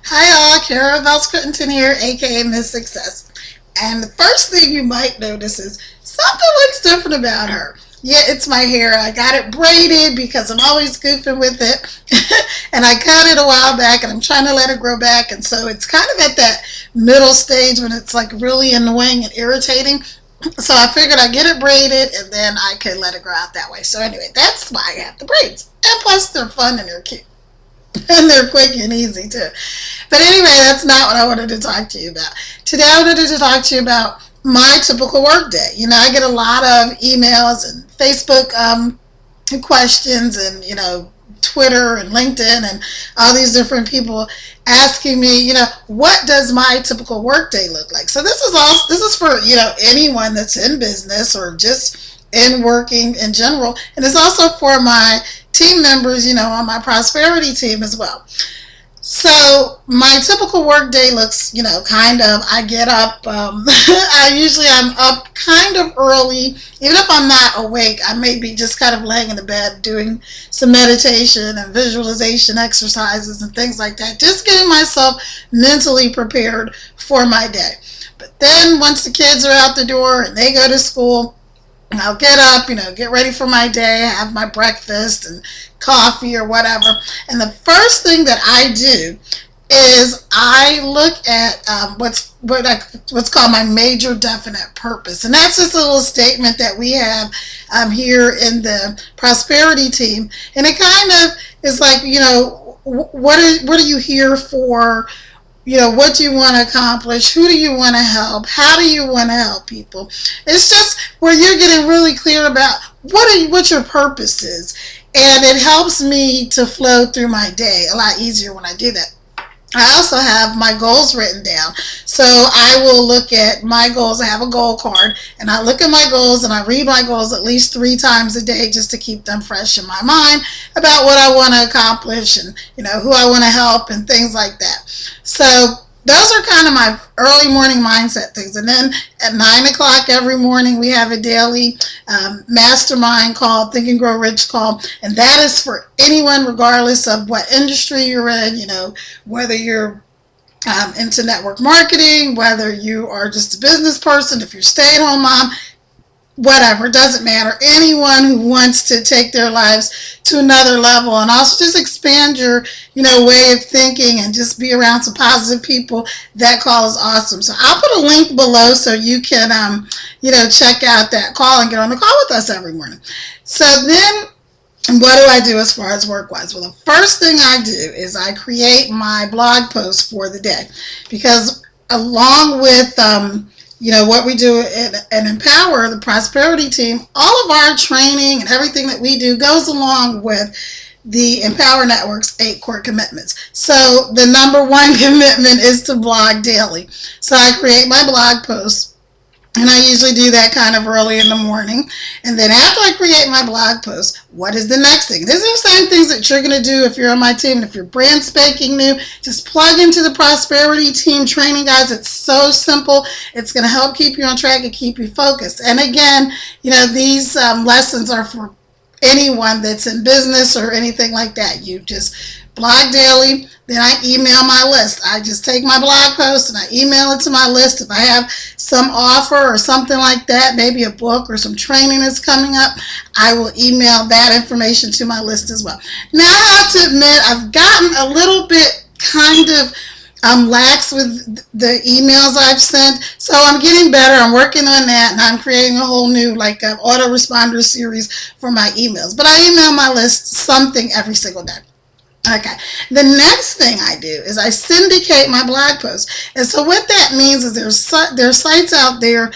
Hi all, Kara Bells Crittenton here, aka Miss Success. And the first thing you might notice is something looks different about her. Yeah, it's my hair. I got it braided because I'm always goofing with it. And I cut it a while back and I'm trying to let it grow back. And so it's kind of at that middle stage when it's like really annoying and irritating. So I figured I'd get it braided and then I could let it grow out that way. So anyway, that's why I have the braids. And plus they're fun and they're cute. And they're quick and easy too. But anyway, that's not what I wanted to talk to you about. Today I wanted to talk to you about my typical work day. I get a lot of emails and Facebook questions and, Twitter and LinkedIn and all these different people asking me, what does my typical work day look like? So this is for, anyone that's in business or just in working in general. And it's also for my team members, on my prosperity team as well. So my typical work day looks, kind of, I get up, I'm up kind of early. Even if I'm not awake, I may be just kind of laying in the bed doing some meditation and visualization exercises and things like that. Just getting myself mentally prepared for my day. But then once the kids are out the door and they go to school, I'll get up, get ready for my day, have my breakfast and coffee or whatever. And the first thing that I do is I look at what's called my major definite purpose, and that's just a little statement that we have here in the prosperity team. And it kind of is like, what are you here for? What do you want to accomplish? Who do you want to help? How do you want to help people? It's just where you're getting really clear about what your purpose is. And it helps me to flow through my day a lot easier when I do that. I also have my goals written down. So I will look at my goals. I have a goal card and I look at my goals and I read my goals at least 3 times a day just to keep them fresh in my mind about what I want to accomplish and, who I want to help and things like that. So those are kind of my early morning mindset things. And then at 9 o'clock every morning, we have a daily mastermind called Think and Grow Rich call. And that is for anyone, regardless of what industry you're in, whether you're into network marketing, whether you are just a business person, if you're a stay-at-home mom, whatever, it doesn't matter. Anyone who wants to take their lives to another level and also just expand your, way of thinking and just be around some positive people, that call is awesome. So I'll put a link below so you can, check out that call and get on the call with us every morning. So then what do I do as far as work-wise? Well, the first thing I do is I create my blog post for the day, because along with what we do and Empower, the prosperity team, all of our training and everything that we do goes along with the Empower Network's 8 core commitments. So the number 1 commitment is to blog daily. So I create my blog post. And I usually do that kind of early in the morning. And then after I create my blog post, what is the next thing? These are the same things that you're going to do if you're on my team. And if you're brand spanking new, just plug into the prosperity team training, guys. It's so simple. It's going to help keep you on track and keep you focused. And again, these lessons are for anyone that's in business or anything like that. You just blog daily, then I email my list. I just take my blog post and I email it to my list. If I have some offer or something like that, maybe a book or some training that's coming up, I will email that information to my list as well. Now I have to admit, I've gotten a little bit kind of lax with the emails I've sent, so I'm getting better. I'm working on that, and I'm creating a whole new autoresponder series for my emails. But I email my list something every single day. Okay, the next thing I do is I syndicate my blog posts. And so what that means is there's sites out there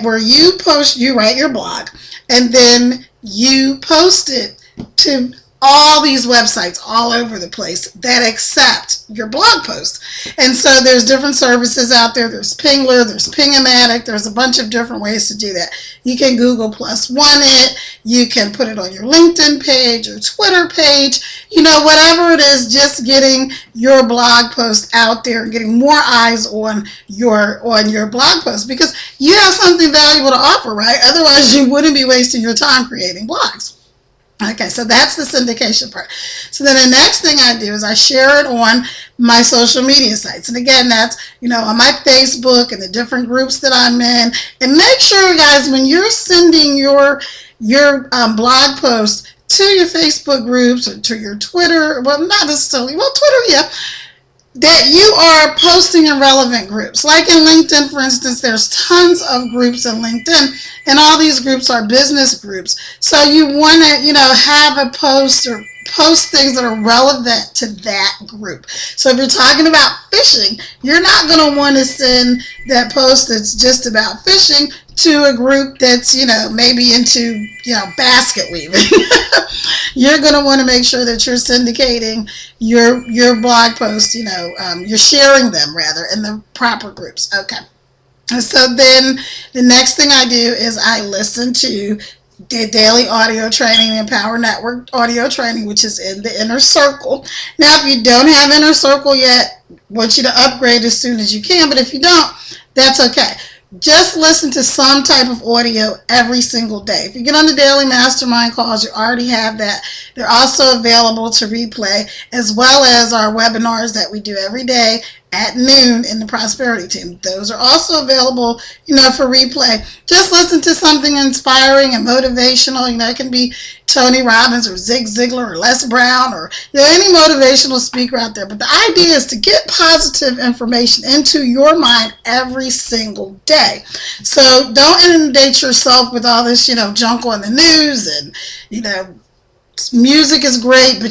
where you write your blog, and then you post it to all these websites all over the place that accept your blog post. And so there's different services out there. There's Pingler, there's Pingomatic, there's a bunch of different ways to do that. You can Google +1 it, you can put it on your LinkedIn page or Twitter page, whatever it is, just getting your blog post out there and getting more eyes on your blog post, because you have something valuable to offer, right? Otherwise you wouldn't be wasting your time creating blogs. Okay, so that's the syndication part. So then the next thing I do is I share it on my social media sites. And again, that's, on my Facebook and the different groups that I'm in. And make sure, guys, when you're sending your blog post to your Facebook groups or to your Twitter, well, not necessarily, well, Twitter, yeah, that you are posting in relevant groups. Like in LinkedIn, for instance, there's tons of groups in LinkedIn, and all these groups are business groups. So you want to, have a post or post things that are relevant to that group. So if you're talking about fishing, you're not going to want to send that post that's just about fishing to a group that's, maybe into, basket weaving. You're going to want to make sure that you're syndicating your blog posts, you're sharing them rather in the proper groups. Okay. So then the next thing I do is I listen to the daily audio training, Empower Network audio training, which is in the Inner Circle. Now, if you don't have Inner Circle yet, I want you to upgrade as soon as you can, but if you don't, that's okay. Just listen to some type of audio every single day. If you get on the daily mastermind calls, you already have that. They're also available to replay, as well as our webinars that we do every day at noon in the Prosperity Team. Those are also available, for replay. Just listen to something inspiring and motivational. It can be Tony Robbins or Zig Ziglar or Les Brown or any motivational speaker out there. But the idea is to get positive information into your mind every single day. So don't inundate yourself with all this, junk on the news and, music is great, but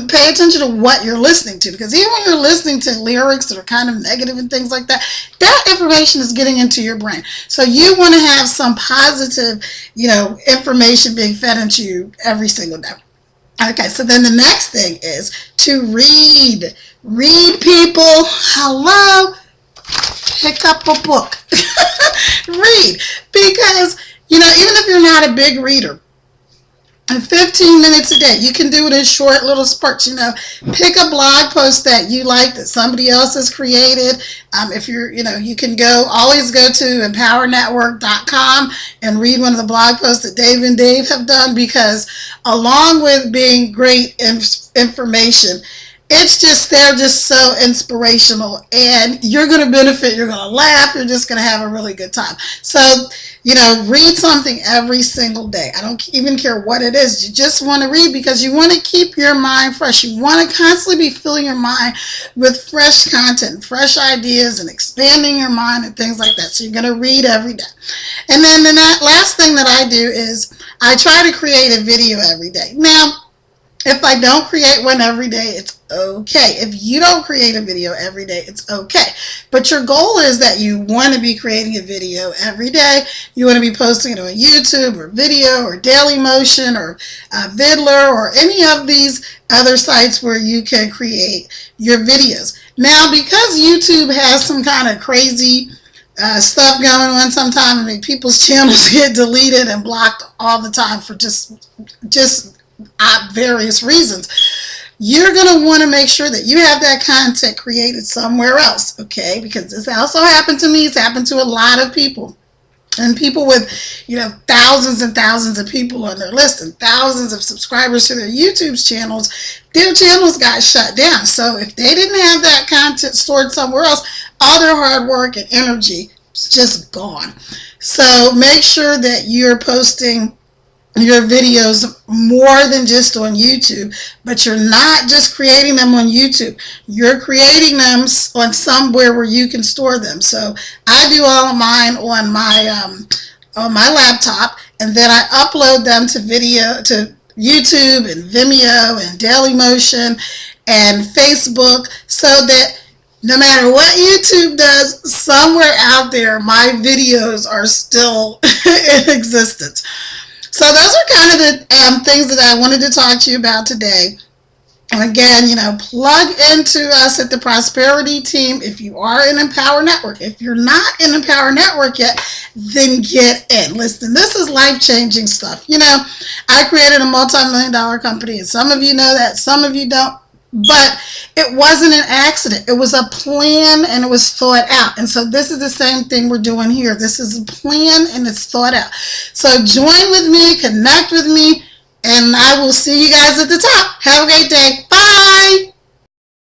pay attention to what you're listening to, because even when you're listening to lyrics that are kind of negative and things like that, that information is getting into your brain. So you want to have some positive, information being fed into you every single day. Okay, so then the next thing is to read. Read, people. Hello. Pick up a book. Read, because even if you're not a big reader, in 15 minutes a day, you can do it in short little spurts. Pick a blog post that you like that somebody else has created. If you're, you can always go to empowernetwork.com and read one of the blog posts that Dave and Dave have done, because along with being great information, they're just so inspirational, and you're going to benefit, you're going to laugh, you're just going to have a really good time. So, read something every single day. I don't even care what it is. You just want to read because you want to keep your mind fresh. You want to constantly be filling your mind with fresh content, fresh ideas, and expanding your mind and things like that. So you're going to read every day. And then the last thing that I do is I try to create a video every day. Now, if I don't create one every day, it's okay. If you don't create a video every day, it's okay. But your goal is that you want to be creating a video every day. You want to be posting it on YouTube or Video or Dailymotion or Vidler or any of these other sites where you can create your videos. Now, because YouTube has some kind of crazy stuff going on sometimes, people's channels get deleted and blocked all the time for just various reasons, you're going to want to make sure that you have that content created somewhere else, okay? Because this also happened to me. It's happened to a lot of people. And people with, thousands and thousands of people on their list and thousands of subscribers to their YouTube channels, their channels got shut down. So if they didn't have that content stored somewhere else, all their hard work and energy is just gone. So make sure that you're posting your videos more than just on YouTube, but you're not just creating them on YouTube. You're creating them on somewhere where you can store them. So I do all of mine on my laptop, and then I upload them to YouTube and Vimeo and Dailymotion and Facebook, so that no matter what YouTube does, somewhere out there my videos are still in existence. So those are kind of the things that I wanted to talk to you about today. And again, plug into us at the Prosperity Team if you are in Empower Network. If you're not in Empower Network yet, then get in. Listen, this is life-changing stuff. I created a multi-million-dollar company, and some of you know that, some of you don't. But it wasn't an accident. It was a plan, and it was thought out. And so this is the same thing we're doing here. This is a plan, and it's thought out. So join with me, connect with me, And I will see you guys at the top. Have a great day. Bye.